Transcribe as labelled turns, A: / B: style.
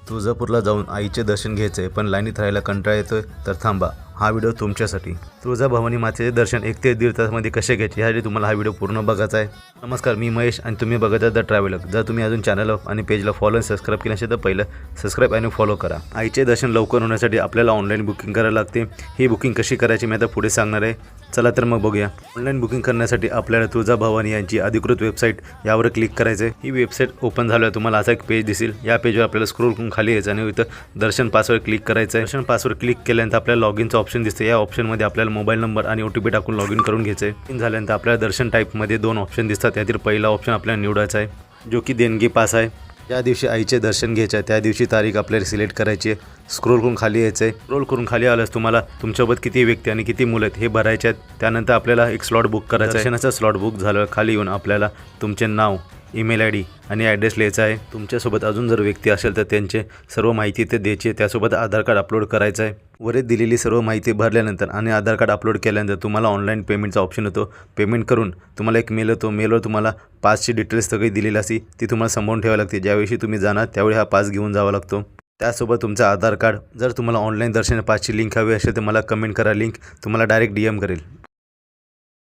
A: तुळजापूरला जाऊन आईचे दर्शन घ्यायचे आहे पण लाईनीत राहायला कंटाळा येतोय तर थांबा, हा व्हिडिओ तुमच्यासाठी। तुळजाभवानी मातेचे दर्शन 1 ते 1.5 तासामध्ये कसे घ्यायचे यासाठी तुम्हाला हा व्हिडिओ पूर्ण बघायचा आहे। नमस्कार, मी महेश आणि तुम्ही बघत आहात द ट्रॅव्हलर। जर तुम्ही अजून चॅनल आणि पेजला फॉलो आणि सबस्क्राईब केले नसेल तर पहिलं सबस्क्राईब आणि फॉलो करा। आईचे दर्शन लवकर होण्यासाठी आपल्याला ऑनलाईन बुकिंग करायला लागते। ही बुकिंग कशी करायची मी आता पुढे सांगणार आहे। चला तर मग बघूया। ऑनलाईन बुकिंग करण्यासाठी आपल्याला तुळजाभवानी यांची अधिकृत वेबसाईट यावर क्लिक करायचं आहे। ही वेबसाईट ओपन झाल्यावर तुम्हाला असा एक पेज दिसेल। या पेजवर आपल्याला स्क्रोल करून खाली यायचं आणि इथं दर्शन पासवर क्लिक करायचं आहे। दर्शन पासवर क्लिक केल्यानंतर आपल्याला लॉगिनचा ऑप्शन दिसते। या ऑप्शनमध्ये आपल्याला मोबाईल नंबर आणि OTP टाकून लॉगिन करून घ्यायचं आहे। लॉगिन झाल्यानंतर आपल्याला दर्शन टाईपमध्ये 2 ऑप्शन दिसतात। यातील पहिला ऑप्शन आपल्याला निवडायचा आहे जो की देणगी पास आहे। ज्या दिवशी आईचे दर्शन घ्यायचे आहे त्या दिवशी तारीख आपल्याला सिलेक्ट करायची आहे। स्क्रोल करून खाली यायचं आहे। स्क्रोल करून खाली आल्यास तुम्हाला तुमच्यासोबत किती व्यक्ती आणि किती मुलं आहेत हे भरायचे आहेत। त्यानंतर आपल्याला एक स्लॉट बुक करायचा आहे। दर्शनाचा स्लॉट बुक झाल्यावर खाली येऊन आपल्याला तुमचे नाव, ईमेल ID आणि ॲड्रेस लिहायचा आहे। तुमच्यासोबत अजून जर व्यक्ती असेल तर त्यांचे सर्व माहिती ते द्यायची आहे। त्यासोबत आधार कार्ड अपलोड करायचं आहे। वरील दिलेली सर्व माहिती भरल्यानंतर आणि आधार कार्ड अपलोड केल्यानंतर तुम्हाला ऑनलाईन पेमेंटचा ऑप्शन येतो। पेमेंट करून तुम्हाला एक मेल येतो। मेलवर तुम्हाला पासची डिटेल्स सगळी दिलेली असते ती तुम्हाला सांभाळून ठेवावी लागते। ज्यावेळी तुम्ही जाणार त्यावेळी हा पास घेऊन जावा लागतो। त्यासोबत तुमचा आधार कार्ड। जर तुम्हाला ऑनलाईन दर्शन पासची लिंक हवी असेल तर मला कमेंट करा, लिंक तुम्हाला डायरेक्ट DM करेल।